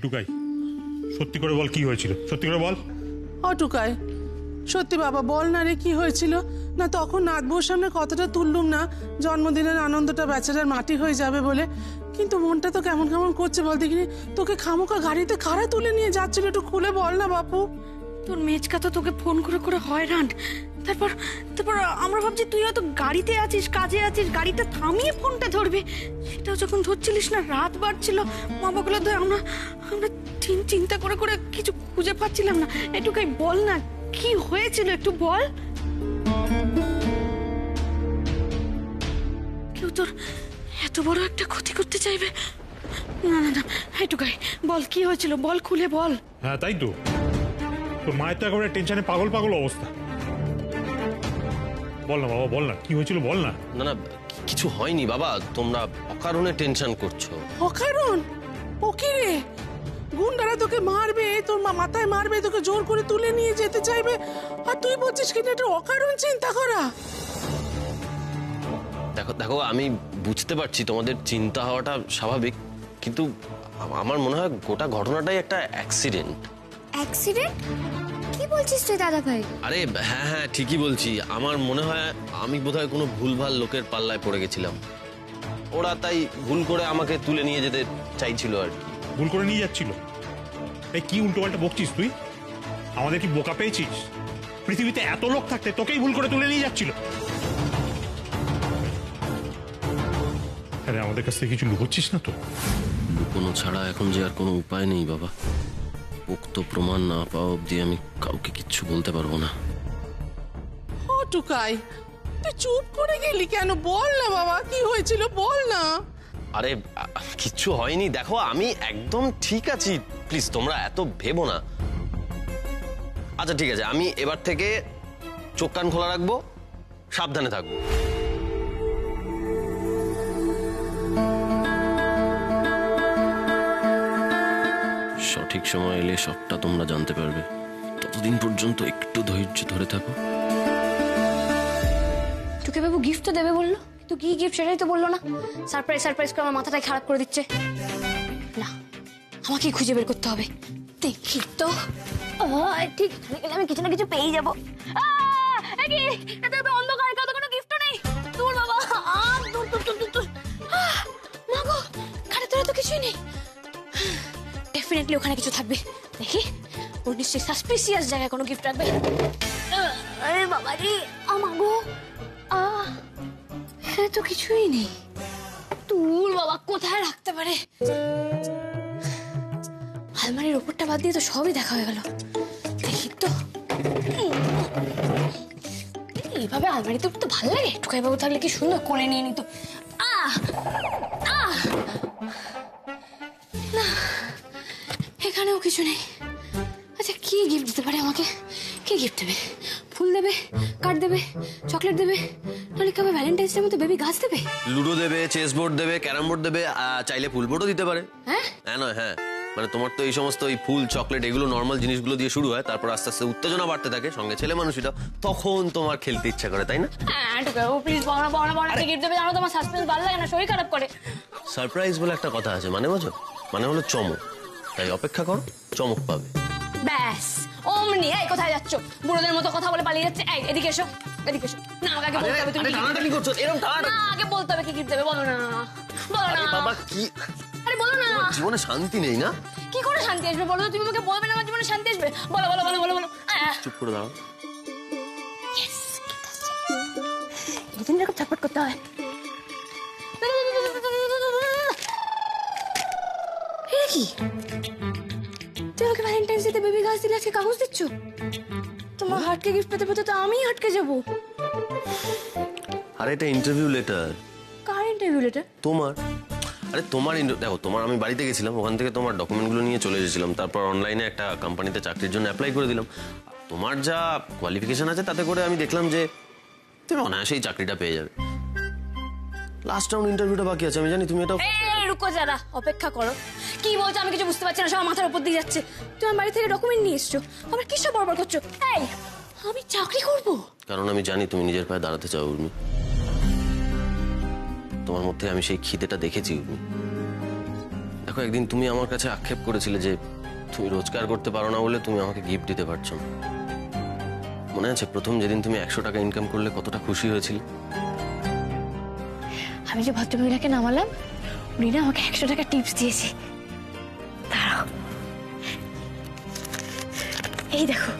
টুকাই, সত্যি করে বল কি হয়েছিল, সত্যি করে বল। টুকাই, সত্যি বাবা বল না রে, কি হয়েছিল? না তখন নাতবউর সামনে কতটা তুললুম না, জন্মদিনের আনন্দটা বেচারার মাটি হয়ে যাবে বলে, কিন্তু মনটা তো কেমন কেমন করছে বল দেখিনি। তোকে খামোকা গাড়িতে কারা তুলে নিয়ে যাচ্ছিল, একটু খুলে বল না বাপু। তোর মেজকা তো তোকে ফোন করে করে হয়রান, তারপর তারপর আমরা ভাবছি তুই হয়তো গাড়িতে আছিস, কাজে আছিস, গাড়িটা থামিয়ে ফোনটা ধরবে, সেটাও যখন ধরছিলিস না, রাত বাড়ছিল, মা বাবাগুলো তো আমরা আমরা চিন্তা করে করে কিছু খুঁজে পাচ্ছিলাম না। একটুখানি বল না কি হয়েছিল, একটু বল। কেউ তোর এত বড় একটা ক্ষতি করতে চাইবে না? না না, একটুখানি বল কি হয়েছিল, বল, খুলে বল। হ্যাঁ তাই তো, তোর মায়ের তো একেবারে টেনশনে পাগল পাগল অবস্থা। বল না বাবা, বল না কি হয়েছিল, বল না। না না, কিছু হয়নি বাবা, তোমরা অকারণে টেনশন করছো। অকারণ? ও কি রে, গুন্ডারা তোকে মারবে, তোর মাথায় মারবে, তোকে জোর করে তুলে নিয়ে যেতে চাইবে, আর তুই বলছিস কিনা এটা অকারণ চিন্তা করা? দেখো দেখো, আমি বুঝতে পারছি তোমাদের চিন্তা হওয়াটা স্বাভাবিক, কিন্তু আমার মনে হয় গোটা ঘটনাটাই একটা অ্যাক্সিডেন্ট। অ্যাক্সিডেন্ট? কি বলছিস তুই দাদা ভাই? আরে হ্যাঁ হ্যাঁ ঠিকই বলছি, আমার মনে হয় আমি বোধহয় কোনো ভুলভাল লোকের পাল্লায় পড়ে গেছিলাম, ওরা তাই ভুল করে আমাকে তুলে নিয়ে যেতে চাইছিল আর কি। ভুল করে নিয়ে যাচ্ছিল? এই কি উল্টোপাল্টা বকছিস তুই? আমাদের কি বোকা পেয়েছিস? পৃথিবীতে এত লোক থাকতে তোকেই ভুল করে তুলে নিয়ে যাচ্ছিল? আরে আমাদের কাছ থেকে কিছু লুকোচ্ছিস না তো? লুকোনো ছাড়া এখন যে আর কোনো উপায় নেই বাবা, পোক্ত প্রমাণ না পাওয়া অব্দি আমি কাউকে কিচ্ছু বলতে পারবো না। টুকাই, তুই চুপ করে গেলি কেন? বল না বাবা কি হয়েছিল, বল না। আরে কিচ্ছু হয়নি, দেখো আমি একদম ঠিক আছি, প্লিজ তোমরা এত ভেবো না। আচ্ছা ঠিক আছে, আমি এবার থেকে চোখ কান খোলা রাখবো, সাবধানে থাকবো। সঠিক সময় এলে সবটা তোমরা জানতে পারবে, ততদিন পর্যন্ত একটু ধৈর্য ধরে থাকো। তোকে বাবু গিফট তো দেবে বললো, তো কি গিফট সেটাই তো বললো না। সারপ্রাইজ সারপ্রাইজ করে আমার মাথাটাই খারাপ করে দিচ্ছে। না, আমাকেই খুঁজে বের করতে হবে। দেখি তো, ঠিক আমি কিছু না কিছু পেয়ে যাবো। অন্ধকার, কোনো গিফট নেই। দূর বাবা, দূর দূর দূর দূর। মা গো, খাটে তোরা তো কিছুই নেই। ডেফিনেটলি ওখানে কিছু থাকবে। দেখি, ওর নিশ্চয়ই সাসপিসিয়াস জায়গায় কোনো গিফট রাখবে। আরে বাবা রে, আমাগো হ্যাঁ তো কিছুই নেই। তুই বাবা কোথায় রাখতে পারে? আলমারির ওপরটা বাদ দিয়ে তো সবই দেখা হয়ে গেল। দেখি তো, এইভাবে আলমারিতে তো ভালো লাগে। টুকাই বাবু থাকলে কি সুন্দর কোলে নিয়ে নিত। না, এখানেও কিছু নেই। আচ্ছা কি গিফট দিতে পারে আমাকে? কে গিফট দেবে? ফুল দেবে, কার্ড দেবে, চকলেট দেবে, নাহলে কবে ভ্যালেন্টাইন্স ডে মতো বেবি গাছ দেবে? লুডো দেবে, চেস বোর্ড দেবে, ক্যারাম বোর্ড দেবে, চাইলে ফুল বোর্ডও দিতে পারে। হ্যাঁ হ্যাঁ নয় হ্যাঁ, মানে তোমার তো এই সমস্ত এই ফুল চকলেট এগুলো নর্মাল জিনিসগুলো দিয়ে শুরু হয়, তারপর আস্তে আস্তে উত্তেজনা বাড়তে থাকে, সঙ্গে ছেলে মানুষটা, তখন তোমার খেলতে ইচ্ছা করে, তাই না? হ্যাঁ টুকাই বাবু প্লিজ বড় বড় বড় গিফট দেবে, জানো তোমার সাসপেন্স ভালো লাগে না, শরীর খারাপ করে। সারপ্রাইজ বলে একটা কথা আছে, মানে বোঝো? মানে হলো চমক, তাই অপেক্ষা করো, চমক পাবে। ব্যাস অমনি। এই কোথায় যাচ্ছ? বুড়োদের মতো কথা বলে পালিয়ে যাচ্ছে। এই এদিকে এসো, এদিকে এসো। না আমাকে আগে বলতে হবে তুমি টানাটানি করছো, এরকম টানাটানি। না আগে বলতে হবে কি গিফট দেবে, বলো না। বলো না বাবা কি, আরে বলো না। জীবনে শান্তি নেই না? কি করে শান্তি আসবে বলো? তুমি আমাকে বলবে না আমার জীবনে শান্তি আসবে? বলো বলো বলো বলো বলো। চুপ করে দাঁড়াও। ইয়েস, এদিন এরকম চটপট করতে হয়। এটা কি? তুই আমাকে ভ্যালেন্টাইন্স ডে বেবি গাছ দিলে আজকে কাগজ দিচ্ছ? তোমার হার্টকে গিফট পেতে পেতে তো আমি হার্টকে যাবো। আরে এটা ইন্টারভিউ লেটার। কার ইন্টারভিউ লেটার? তোমার। আরে তোমার দেখো, তোমার আমি বাড়িতে গেছিলাম, ওখান থেকে তোমার ডকুমেন্টগুলো নিয়ে চলে এসেছিলাম, তারপর অনলাইনে একটা কোম্পানিতে চাকরির জন্য অ্যাপ্লাই করে দিলাম। তোমার যা কোয়ালিফিকেশন আছে তাতে করে আমি দেখলাম যে তুমি অনায়াসেই চাকরিটা পেয়ে যাবে। লাস্ট রাউন্ড ইন্টারভিউটা বাকি আছে, আমি জানি তুমি এটা। রুকো যারা, অপেক্ষা করো। কি বলছো আমি কিছু বুঝতে পারছি না, সব মাথার উপর দিয়ে যাচ্ছে। তুমি আমার বাড়ি থেকে ডকুমেন্ট নিয়ে এসছো, আমার কিসব বড়বড় করছো? এই আমি চাকরি করব? কারণ আমি জানি তুমি নিজের পায়ে দাঁড়াতে চাও উর্মি। তোমার মধ্যে আমি সেই খিদেটা দেখেছি উর্মি, দেখো, একদিন তুমি আমার কাছে আক্ষেপ করেছিলে যে তুমি রোজগার করতে পারো না বলে তুমি আমাকে গিফট দিতে পারছো না। মনে আছে প্রথম যেদিন তুমি 100 টাকা ইনকাম করলে কতটা খুশি হয়েছিল? আমি যে ভদ্রমহিলাকে নামালাম, উনি না আমাকে 100 টাকা টিপস দিয়েছে। দাঁড়াও, এই দেখো,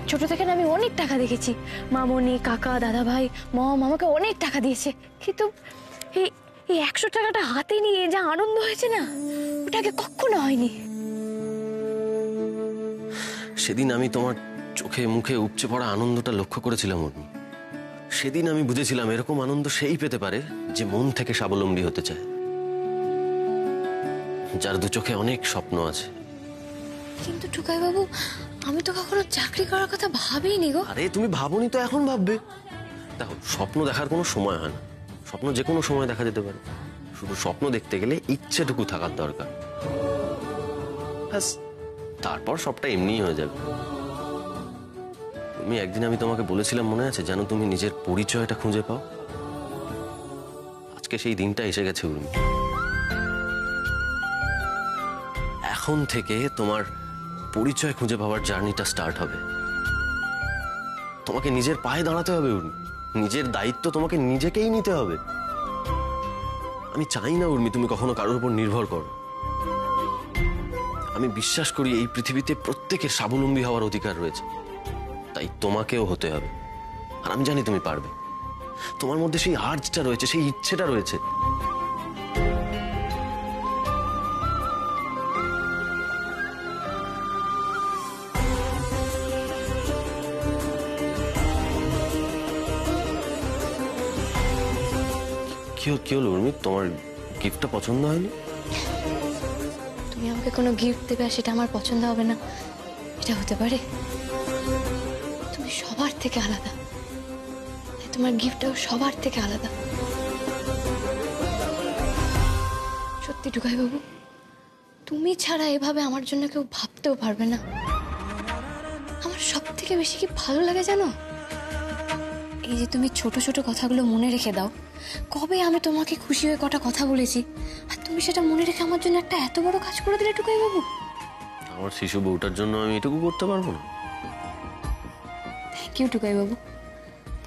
ছোট থেকে না আমি অনেক টাকা দেখেছি, মামনি, কাকা, দাদা ভাই, মম আমাকে অনেক টাকা দিয়েছে, কিন্তু এই 100 টাকাটা হাতে নিয়ে যা আনন্দ হয়েছে না, ওটা আগে কখনো হয়নি। সেদিন আমি তোমার চোখে মুখে উপচে পড়া আনন্দটা লক্ষ্য করেছিলাম উর্মি। সেদিন আমি বুঝেছিলাম এরকম আনন্দ সেই পেতে পারে যে মন থেকে স্বাবলম্বী হতে চায়, যার দু চোখে অনেক স্বপ্ন আছে। কিন্তু টুকাই বাবু, আমি তো কখনো চাকরি করার কথা ভাবিনি গো। আরে তুমি ভাবনি তো এখন ভাববে? দেখো, স্বপ্ন দেখার কোনো সময় হয় না, স্বপ্ন যে কোনো সময় দেখা যেতে পারে। শুধু স্বপ্ন দেখতে গেলে ইচ্ছেটুকু থাকার দরকার, ব্যাস, তারপর সবটা এমনিই হয়ে যাবে। তুমি একদিন আমি তোমাকে বলেছিলাম, মনে আছে, যেন তুমি নিজের পরিচয়টা খুঁজে পাও। আজকে সেই দিনটা এসে গেছে উর্মি। এখন থেকে তোমার পরিচয় খুঁজে পাওয়ার জার্নিটা স্টার্ট হবে। তোমাকে নিজের পায়ে দাঁড়াতে হবে উর্মি, নিজের দায়িত্ব তোমাকে নিজেকেই নিতে হবে। আমি চাই না উর্মি তুমি কখনো কারোর উপর নির্ভর করো। আমি বিশ্বাস করি এই পৃথিবীতে প্রত্যেকের স্বাবলম্বী হওয়ার অধিকার রয়েছে, তাই তোমাকেও হতে হবে। আর আমি জানি তুমি পারবে, তোমার মধ্যে সেই আর্জটা রয়েছে, সেই ইচ্ছেটা রয়েছে। কি হলো উর্মি, তোমার গিফটটা পছন্দ হয়নি? তুমি আমাকে কোনো গিফট দেবে আর সেটা আমার পছন্দ হবে না, এটা হতে পারে? তুমি সবার থেকে আলাদা, তাই তোমার গিফটটাও সবার থেকে আলাদা। সত্যি টুকাই বাবু, তুমি ছাড়া এভাবে আমার জন্য কেউ ভাবতেও পারবে না। আমার সব থেকে বেশি কি ভালো লাগে জানো? এই যে তুমি ছোট ছোট কথাগুলো মনে রেখে দাও। কবে আমি তোমাকে খুশি হয়ে কটা কথা বলেছি, আর তুমি সেটা মনে রেখে আমার জন্য একটা এত বড় কাজ করে দিলে টুকাই বাবু। আমার শিশু বউটার জন্য আমি এটুকু করতে পারবো না? থ্যাংক ইউ টুকাই বাবু,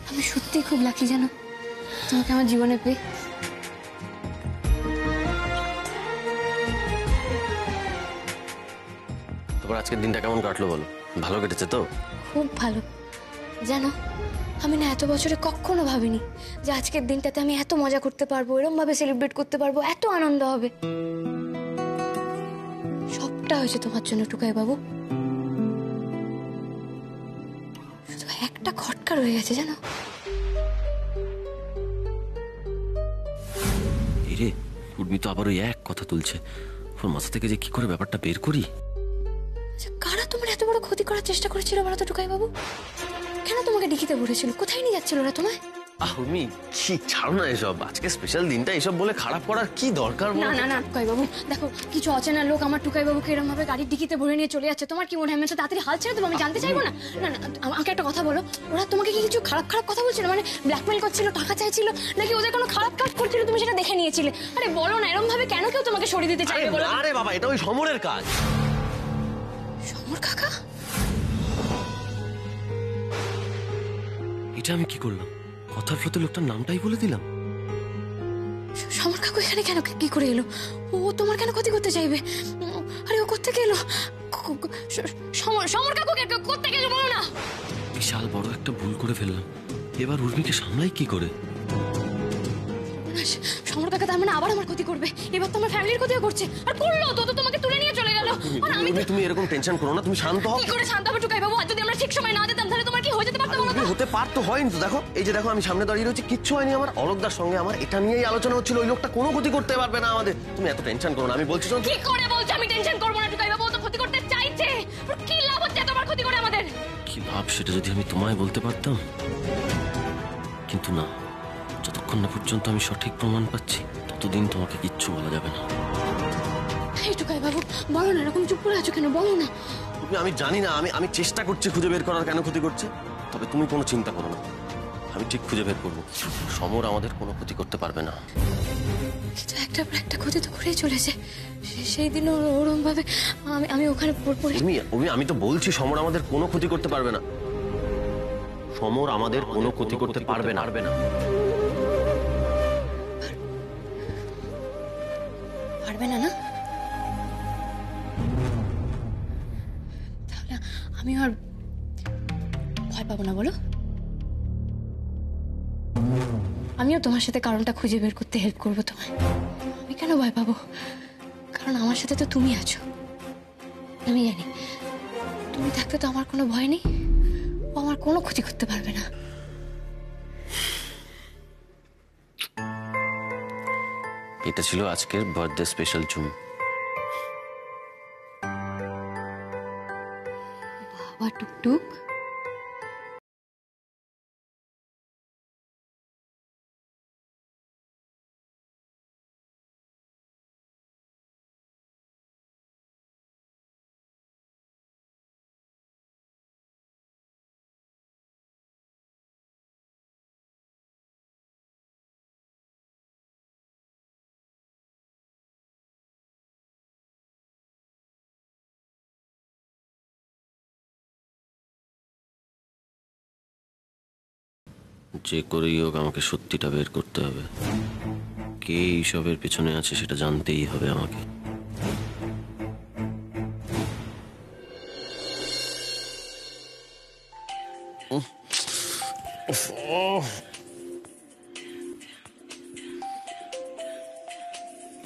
আমি সত্যি খুব লাকি জানো তোমাকে আমার জীবনে পেয়ে। তারপর আজকের দিনটা কেমন কাটলো বলো? ভালো কেটেছে তো? খুব ভালো। জানো, আমি না এত বছরে কখনো ভাবিনি যে আজকের দিনটাতে আমি এত মজা করতে পারবো, এরকম ভাবে সেলিব্রেট করতে পারবো, এত আনন্দ হবে। সবটা হয়েছে তোমার জন্য টুকাই বাবু। শুধু একটা খটকা রয়ে গেছে জানো। রে উর্মি তো আবার ওই এক কথা তুলছে, ওর মাথা থেকে যে কি করে ব্যাপারটা বের করি। আচ্ছা, কারা তোমার এত বড় ক্ষতি করার চেষ্টা করেছিল বলো তো টুকাই বাবু? কেন তোমাকে ডিকিতে ভরেছিল? কোথায় নিয়ে যাচ্ছিল ওরা তোমায়? উর্মি, কি ছাড়ো না এসব, আজকে স্পেশাল দিনটা এসব বলে খারাপ করার কি দরকার? না না না টুকাই বাবু, দেখো কিছু অচেনা লোক আমার টুকাই বাবুকে এরকম ভাবে গাড়ির ডিকিতে ভরে নিয়ে চলে যাচ্ছে, তোমার কি মনে হয় আমি তাড়াতাড়ি হাল ছেড়ে দেবো? আমি জানতে চাইবো না? না না, আমাকে একটা কথা বলো, ওরা তোমাকে কি কিছু খারাপ খারাপ কথা বলছিল, মানে ব্ল্যাকমেল করছিল, টাকা চাইছিল, নাকি ওদের কোনো খারাপ কাজ করছিল তুমি সেটা দেখে নিয়েছিলে? আরে বলো না, এরকম ভাবে কেন কেউ তোমাকে সরিয়ে দিতে চাইবে বলো? আরে বাবা, এটা ওই সমরের কাজ। সমর কাকা? এটা আমি কি করলাম? কথার ফ্লোতে লোকটার নামটাই বলে দিলাম। সমর কাকু এখানে কেন, কি করে এলো? ও তোমার কেন ক্ষতি করতে চাইবে? আরে ও কোত্থেকে এলো? সমর কাকু কোত্থেকে এলো বলো না? বিশাল বড় একটা ভুল করে ফেললাম, এবার উর্মিকে সামলাই কি করে? সমর কাকা তার মানে আবার আমার ক্ষতি করবে, এবার তো আমার ফ্যামিলির ক্ষতিও করছে। আর করলো তো, তোমাকে তুলে নিয়ে চলে গেল। আর আমি তুমি এরকম টেনশন করো না, তুমি শান্ত হও। কি করে শান্ত হবে টুকাই বাবু? আর যদি আমরা ঠিক সময় না যেতাম তাহলে তোমার কি হয়ে যেতে পারতো বলো তো? হতে পারতো, হয়নি তো। দেখো এই যে দেখো, আমি সামনে দাঁড়িয়ে রয়েছি, কিচ্ছু হয়নি আমার। অলোকদার সঙ্গে আমার এটা নিয়েই আলোচনা হচ্ছিল, ওই লোকটা কোনো ক্ষতি করতে পারবে না আমাদের। তুমি এত টেনশন করো না, আমি বলছি শোনো। কি করে বলছো আমি টেনশন করবো না টুকাই বাবু? ও তো ক্ষতি করতে চাইছে, কি লাভ হচ্ছে তোমার ক্ষতি করে আমাদের? কি লাভ সেটা যদি আমি তোমায় বলতে পারতাম, কিন্তু না, যতক্ষণ না পর্যন্ত আমি সঠিক প্রমাণ পাচ্ছি ততদিন তোমাকে কিচ্ছু বলা যাবে না। এই টুকাই বাবু বলো না, এরকম চুপ করে আছো কেন? বলো না। আমি জানি না, আমি চেষ্টা করছি খুঁজে বের করার কেন ক্ষতি করছে, তবে তুমি কোনো চিন্তা করো না, আমি ঠিক খুঁজে বের করবো। সমর আমাদের কোনো ক্ষতি করতে পারবে না। কিন্তু একটার পর একটা ক্ষতি তো করেই চলেছে। সেই দিন ওরম ভাবে আমি ওখানে পড়ে। আমি তো বলছি সমর আমাদের কোনো ক্ষতি করতে পারবে না। সমর আমাদের কোনো ক্ষতি করতে পারবে না। পারবে না? না তাহলে আমি আর ভয় পাবো না বলো? আমিও তোমার সাথে কারণটা খুঁজে বের করতে হেল্প করবো তোমায়। আমি কেন ভয় পাবো? কারণ আমার সাথে তো তুমি আছো। আমি জানি তুমি থাকতে তো আমার কোনো ভয় নেই, ও আমার কোনো ক্ষতি করতে পারবে না। এটা ছিল আজকের বার্থডে স্পেশাল চুম। বাবা টুকটুক, যে করেই হোক আমাকে সত্যিটা বের করতে হবে। কে এইসবের পেছনে আছে সেটা জানতেই হবে আমাকে।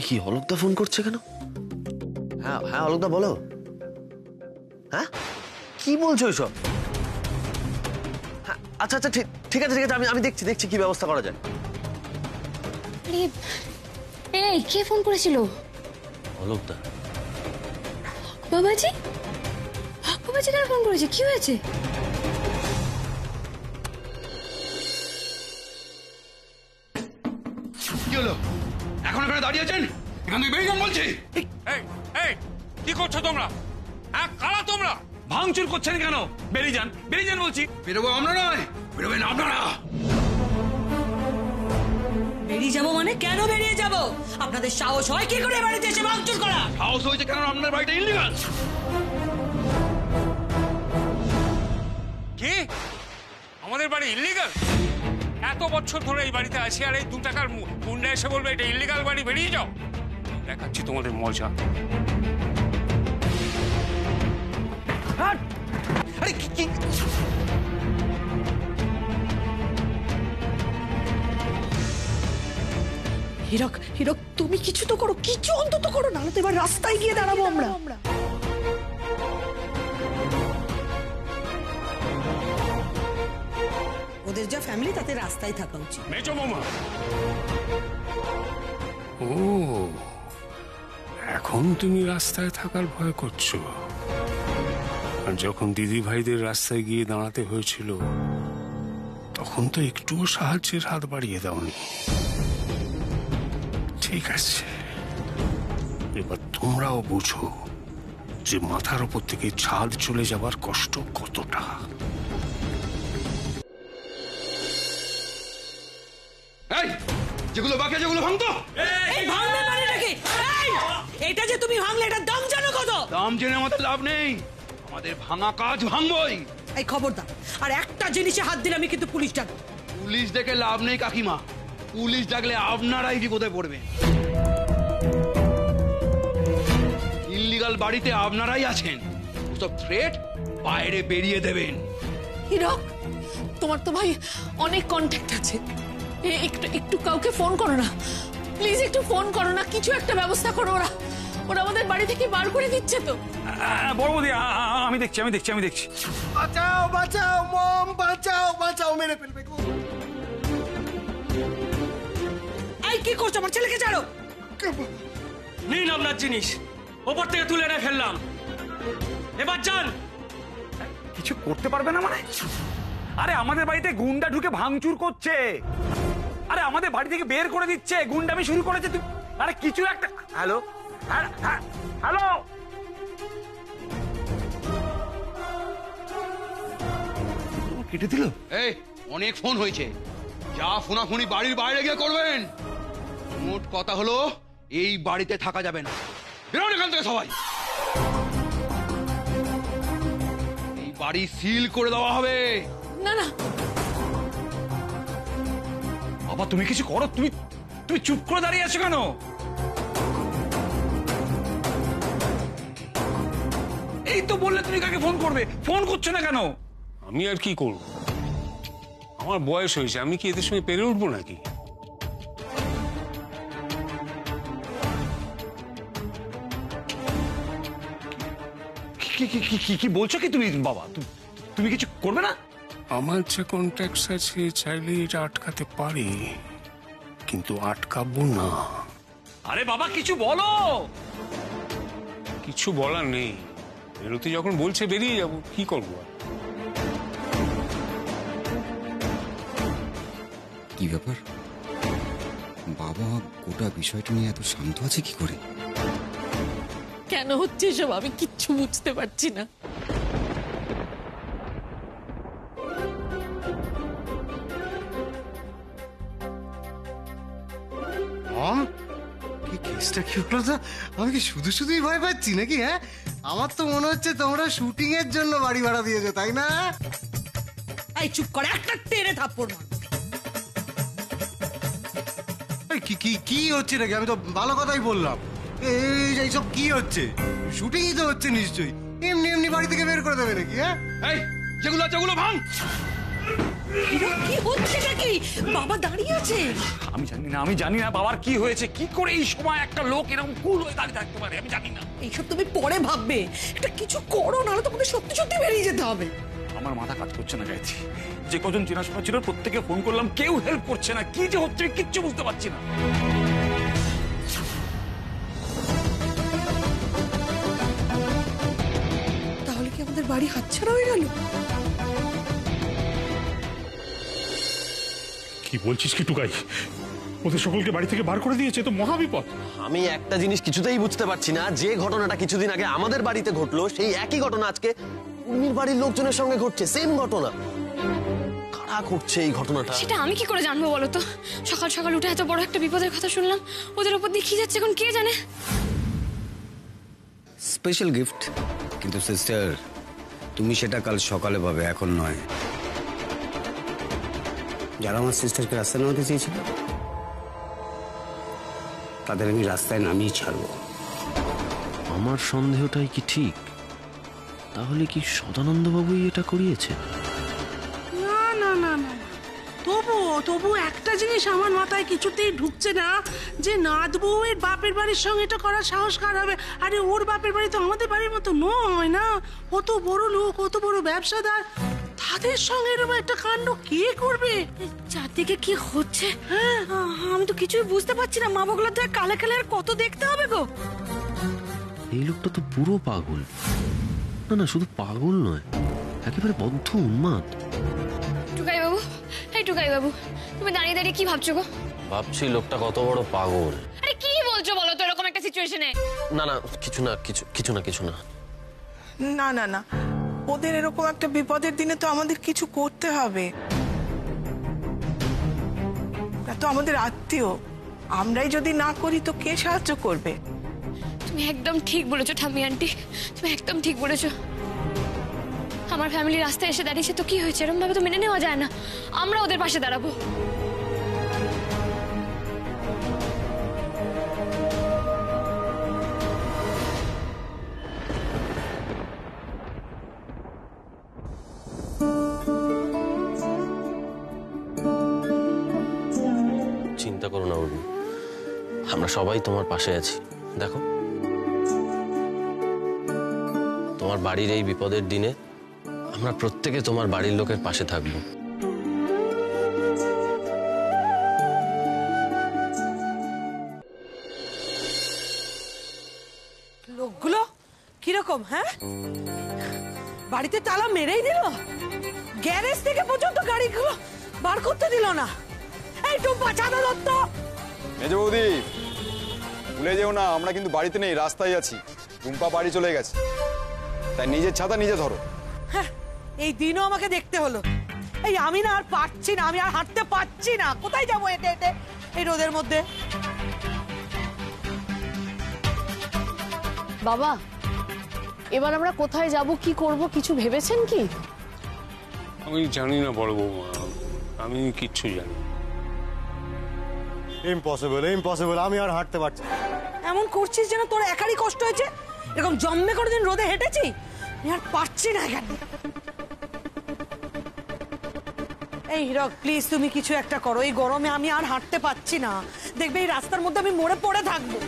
কি অলোকদা ফোন করছে কেন? হ্যাঁ হ্যাঁ অলোকদা বলো। হ্যাঁ কি বলছো এসব? আচ্ছা আচ্ছা ঠিক আছে আমি দেখছি কি ব্যবস্থা করা যায়। এই কে ফোন করেছিল? অলোকদা। বাবাজি কেন ফোন করেছে? কি হয়েছে? কি হলো? এখন এখানে দাঁড়িয়ে আছেন? এখান থেকে বেরিয়ে যান বলছি। কি করছো তোমরা? হ্যাঁ কারা তোমরা? ভাঙচুর করছেন কেন? বেরিয়ে যান বলছি। বেরোবো আমরা নয়, বেরোবেন আপনারা। বেরিয়ে যাবো মানে? কেন বেরিয়ে যাব? আপনাদের সাহস হয় কি করে বাড়িতে এসে ভাঙচুর করা? হাউস হয়েছে কেন? আপনার বাড়িটা ইল্লিগাল। কি? আমাদের বাড়ি ইল্লিগাল? এত বছর ধরে এই বাড়িতে আছি আর এই 2 টাকার গুন্ডা এসে বলবে এটা ইল্লিগাল বাড়ি, বেরিয়ে যাও। দেখাচ্ছি তোমাদের মজা। আরে কি হীরক তুমি কিছু তো করো, কিছু অন্তত করো, নাহলে তো এবার রাস্তায় গিয়ে দাঁড়াবো আমরা। ওদের যা ফ্যামিলি তাতে রাস্তায় থাকা উচিত। মেজো মামা। ও এখন তুমি রাস্তায় থাকার ভয় করছো? আর যখন দিদি ভাইদের রাস্তায় গিয়ে দাঁড়াতে হয়েছিল তখন তো একটুও সাহায্যের হাত বাড়িয়ে দাওনি। ঠিক আছে, এবার তোমরাও বুঝো যে মাথার উপর থেকে ছাদ চলে যাবার কষ্ট কতটা। এই যেগুলো বাকি যেগুলো ভাঙতো। এই ভাঙবে মানে নাকি? এটা যে তুমি ভাঙলে এটার দাম জানো কত? দাম জেনে আমাদের লাভ নেই, আমাদের ভাঙা কাজ ভাঙবই। এই খবরদার, আর একটা জিনিসে হাত দিলে আমি কিন্তু পুলিশ ডাকবো। পুলিশ দেখে লাভ নেই কাকিমা, পুলিশ ডাকলে আপনারাই বিপদে পড়বেন। ইল্লিগাল বাড়িতে আপনারাই আছেন, সব থ্রেট বাইরে বেরিয়ে দেবেন। হীরক, তোমার তো ভাই অনেক কন্ট্যাক্ট আছে, একটু কাউকে ফোন করো না প্লিজ, একটু ফোন করো না, কিছু একটা ব্যবস্থা করো। ওরা আমাদের বাড়ি থেকে বার করে দিচ্ছে তো। বড় বৌদি আমি দেখছি। বাঁচাও বাঁচাও মম, বাঁচাও মেরে ফেলবে গো। এই কি করছো? আমার ছেলেকে ছাড়ো। নিন আপনার জিনিস, ওপর থেকে তুলে এনে ফেললাম, এবার যান। কিছু করতে পারবে না মানে? আরে আমাদের বাড়িতে গুন্ডা ঢুকে ভাঙচুর করছে, আরে আমাদের বাড়ি থেকে বের করে দিচ্ছে, গুন্ডামি শুরু করেছে। তুই আরে কিছু একটা। হ্যালো হ্যালো, কেটে দিল। এই অনেক ফোন হয়েছে, যা ফোনাফোনি বাড়ির বাইরে গিয়ে করবেন, মোট কথা হলো এই বাড়িতে থাকা যাবে না। বেরোন এখান থেকে সবাই। এই বাড়ি সিল করে দেওয়া হবে। না না বাবা তুমি কিছু করো, তুমি তুমি চুপ করে দাঁড়িয়ে আছো কেন? এই তো বললে তুমি কাকে ফোন করবে, ফোন করছো না কেন? আমি আর কি করব, আমার বয়স হয়েছে, আমি কি এদের সঙ্গে পেরে উঠবো নাকি? কি বলছো কি তুমি বাবা? তুমি কিছু করবে না? আমার যে কন্ট্যাক্টস আছে চাইলে এটা আটকাতে পারি, কিন্তু আটকাবো না। আরে বাবা কিছু বলো। কিছু বলার নেই, বেরোতে যখন বলছে বেরিয়ে যাব, কি করবো আর? কি ব্যাপার বাবা, গোটা বিষয়টা নিয়ে এত শান্ত আছে কি করে? কেন হচ্ছে এসব আমি কিচ্ছু বুঝতে পারছি না। কি কেসটা কি হলো? তো আমি কি শুধু শুধুই ভয় পাচ্ছি নাকি? হ্যাঁ, আমার তো মনে হচ্ছে তোমরা শুটিং এর জন্য বাড়ি ভাড়া দিয়েছো, তাই না? এই চুপ করে, একটা টেনে থাপ্পড় মার। কি কি কি হচ্ছে নাকি? আমি তো ভালো কথাই বললাম। এইসব কি হচ্ছে? শুটিংই তো হচ্ছে নিশ্চয়ই। এমনি এমনি বাড়ি থেকে বের করে দেবে নাকি? হ্যাঁ, এই যেগুলো আছে ওগুলো ভাঙ। কি হচ্ছে নাকি? বাবা দাঁড়িয়ে আছে। আমি জানি না বাবার কি হয়েছে, কি করে এই সময় একটা লোক এরকম কুল হয়ে দাঁড়িয়ে থাকতে পারে, আমি জানি না। এইসব তুমি পরে ভাববে, এটা কিছু করো, নাহলে তোমাদের সত্যি সত্যি বেরিয়ে যেতে হবে। আমার মাথা কাজ করছে না গায়ত্রী, যে কজন চেনাশোনা ছিল প্রত্যেকে ফোন করলাম, কেউ হেল্প করছে না। কি যে হচ্ছে কিচ্ছু বুঝতে পারছি না। তাহলে কি আমাদের বাড়ি হাতছাড়া হয়ে গেল? কি বলছিস কি টুকাই? ওদের সকলকে বাড়ি থেকে বার করে দিয়েছে, তো মহাবিপদ। আমি একটা জিনিস কিছুতেই বুঝতে পারছি না, যে ঘটনাটা কিছুদিন আগে আমাদের বাড়িতে ঘটলো সেই একই ঘটনা আজকে উর্মির বাড়ির লোকজনের সঙ্গে ঘটছে। সেম ঘটনা। কারা ঘটছে এই ঘটনাটা? সেটা আমি কি করে জানবো বলো তো? সকাল সকাল উঠে এত বড় একটা বিপদের কথা শুনলাম, ওদের উপর দিয়ে কি যাচ্ছে এখন কে জানে। স্পেশাল গিফট, কিন্তু সিস্টার তুমি সেটা কাল সকালে পাবে, এখন নয়। যারা আমার সিস্টারকে রাস্তায় নামাতে চেয়েছিল তাদের আমি রাস্তায় নামিয়ে ছাড়বো। আমার সন্দেহটাই কি ঠিক? তাহলে কি সদানন্দবাবুই এটা করিয়েছে? না না না না, তবু একটা জিনিস আমার মাথায় কিছুতেই ঢুকছে না, যে নাথ বউয়ের বাপের বাড়ির সঙ্গে এটা করার সাহস কার হবে? আরে ওর বাপের বাড়ি তো আমাদের বাড়ির মতো নয় না, কত বড় লোক, কত বড় ব্যবসাদার, তাদের সঙ্গে এরকম একটা কাণ্ড কে করবে? চারদিকে কি হচ্ছে আমি তো কিছুই বুঝতে পারছি না। মা বগলা তো কালে কালে আর কত দেখতে হবে গো। এই লোকটা তো পুরো পাগল। না না, শুধু পাগল নয়, একেবারে বদ্ধ উন্মাদ। টুকাই বাবু, এই টুকাই বাবু, তুমি দাঁড়িয়ে দাঁড়িয়ে কি ভাবছো গো? ভাবছি লোকটা কত বড় পাগল। আরে কি বলছো বলো তো এরকম একটা সিচুয়েশনে? না না, কিছু না, কিছু না। না না না, ওদের এরকম একটা বিপদের দিনে তো আমাদের কিছু করতে হবে। ওরা তো আমাদের আত্মীয়, আমরাই যদি না করি তো কে সাহায্য করবে? তুমি একদম ঠিক বলেছো ঠাম্মি আন্টি, তুমি একদম ঠিক বলেছো। আমার ফ্যামিলি রাস্তায় এসে দাঁড়িয়েছে তো কি হয়েছে, এরকম ভাবে তো মেনে নেওয়া যায় না। আমরা ওদের পাশে দাঁড়াবো। চিন্তা করো না উর্মি, আমরা সবাই তোমার পাশে আছি। দেখো, তোমার বাড়ির এই বিপদের দিনে আমরা প্রত্যেকে তোমার বাড়ির লোকের পাশে থাকবো। লোকগুলো কিরকম? হ্যাঁ, বাড়িতে তালা মেরেই দিল, গ্যারেজ থেকে পর্যন্ত গাড়িগুলো বার করতে দিল না। এই টুম্পা, চাঁদা দত্ত। মেজ বৌদি, ভুলে যেও না আমরা কিন্তু বাড়িতে নেই, রাস্তায় আছি। টুম্পা বাড়ি চলে গেছে, তাই নিজের ছাতা নিজে ধরো। হ্যাঁ, এই দিনও আমাকে দেখতে হলো। এই আমি না আর পারছি না, আমি আর হাঁটতে পারছি না। কোথায় যাবো হেঁটে হেঁটে এই রোদের মধ্যে? বাবা, এবার আমরা কোথায় যাব, কি করব, কিছু ভেবেছেন কি? আমি জানি না বড় বৌমা, আমি কিচ্ছু জানি না। ইম্পসিবল, ইম্পসিবল, আমি আর হাঁটতে পারছি না। এমন করছিস যেন তোর একারই কষ্ট হয়েছে। এরকম জম্মে করে দিন রোদে হেঁটেছি, আমি আর পারছি না কেন। এই হিরক, প্লিজ তুমি কিছু একটা করো, এই গরমে আমি আর হাঁটতে পারছি না। দেখবে এই রাস্তার মধ্যে আমি মরে পড়ে থাকবো।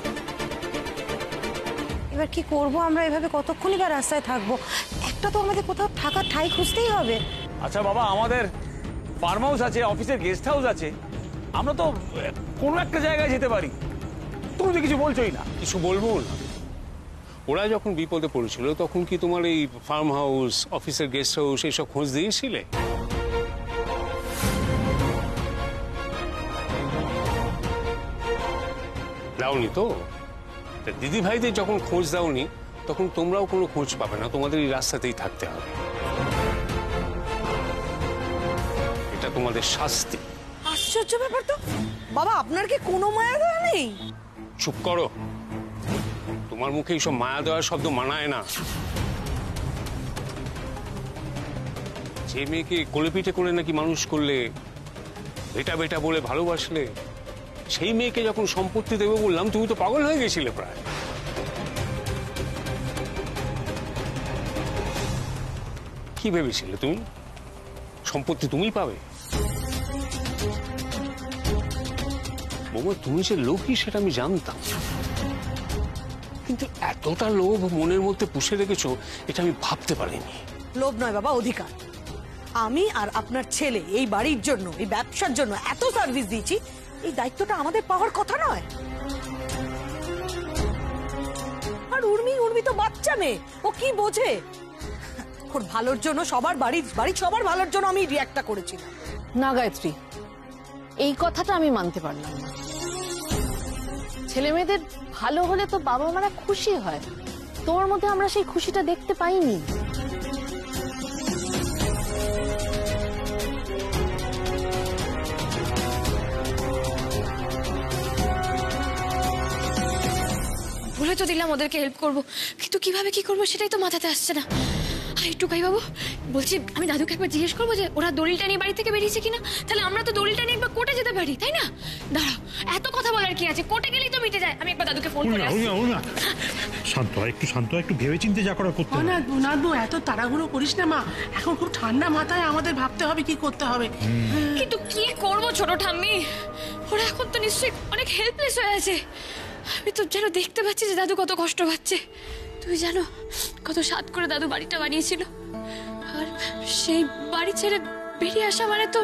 এবার কি করব আমরা, এভাবে কতক্ষণই বা রাস্তায় থাকবো? একটা তো আমাদের কোথাও থাকার ঠাঁই খুঁজতেই হবে। আচ্ছা বাবা, আমাদের ফার্ম হাউস আছে, অফিসের গেস্ট হাউস আছে, আমরা তো কোনো একটা জায়গায় যেতে পারি। তুমি তো কিছু বলছোই না। কিছু বলবো না। ওরা যখন বিপদে পড়েছিল তখন কি তোমার এই ফার্ম হাউস, অফিসের গেস্ট হাউস এইসব খোঁজ দিয়েছিলে? দাওনি তো? দিদি ভাইদের যখন খোঁজ দাওনি তখন তোমরাও কোনো খোঁজ পাবে না, তোমাদের এই রাস্তাতেই থাকতে হবে। এটা তোমাদের শাস্তি। আশ্চর্য ব্যাপার তো বাবা, আপনার কি কোনো মায়া দয়া নেই? চুপ করো, তোমার মুখে এইসব মায়া দেওয়ার শব্দ মানায় না। যে মেয়েকে কোলে পিঠে করে নাকি মানুষ করলে, বেটা বেটা বলে ভালোবাসলে, সেই মেয়েকে যখন সম্পত্তি দেবে বললাম তুমি তো পাগল হয়ে গেছিলে প্রায়। কি ভেবেছিলে তুমি সম্পত্তি তুমিই পাবে? বাবা, তুমি যে লোভী সেটা আমি জানতাম, কিন্তু এতটা লোভ মনের মধ্যে পুষে রেখেছো এটা আমি ভাবতে পারিনি। লোভ নয় বাবা, অধিকার। আমি আর আপনার ছেলে এই বাড়ির জন্য, এই ব্যবসার জন্য এত সার্ভিস দিয়েছি, এই দায়িত্বটা আমাদের পাওয়ার কথা নয়। আর উর্মি তো বাচ্চা মেয়ে, ও কি বোঝে? ওর ভালোর জন্য, সবার বাড়ির সবার ভালোর জন্য আমি রিঅ্যাক্টটা করেছিলাম। না গায়ত্রী, এই কথাটা আমি মানতে পারলাম না। ছেলে মেয়েদের ভালো হলে তো বাবা মারা খুশি হয়, তোমার মধ্যে আমরা সেই খুশিটা দেখতে পাইনি। বলে তো দিলাম ওদেরকে হেল্প করব, কিন্তু কিভাবে কি করব সেটাই তো মাথাতে আসছে না। আর একটু ভাই বাবু বলছি, আমি দাদুকে একবার জিজ্ঞেস করবো যে ওরা দড়িলটা নিয়ে বাড়ি থেকে বেরিয়েছে কিনা, তাহলে আমরা তো দড়িলটা নিয়ে একবার কোর্টে যেতে পারি, তাই না? দাঁড়াও, এত কথা বলার কি আছে, কোর্টে গেলেই তো মিটে যায়। আমি একবার দাদুকে ফোন করে আসছি। শান্ত হয়, একটু শান্ত হয়, একটু ভেবে চিন্তে যা করার করতে হবে। নাদবো, এত তাড়াহুড়ো করিস না মা, এখন খুব ঠান্ডা মাথায় আমাদের ভাবতে হবে কি করতে হবে। কিন্তু কি করব ছোট ঠাম্মি, ওরা এখন তো নিশ্চয়ই অনেক হেল্পলেস হয়ে আছে। আমি তো যেন দেখতে পাচ্ছি যে দাদু কত কষ্ট পাচ্ছে। তুই জানো কত সাত করে দাদু বাড়িটা বানিয়েছিল, আর সেই বাড়ি ছেড়ে বেরিয়ে আসা মানে তো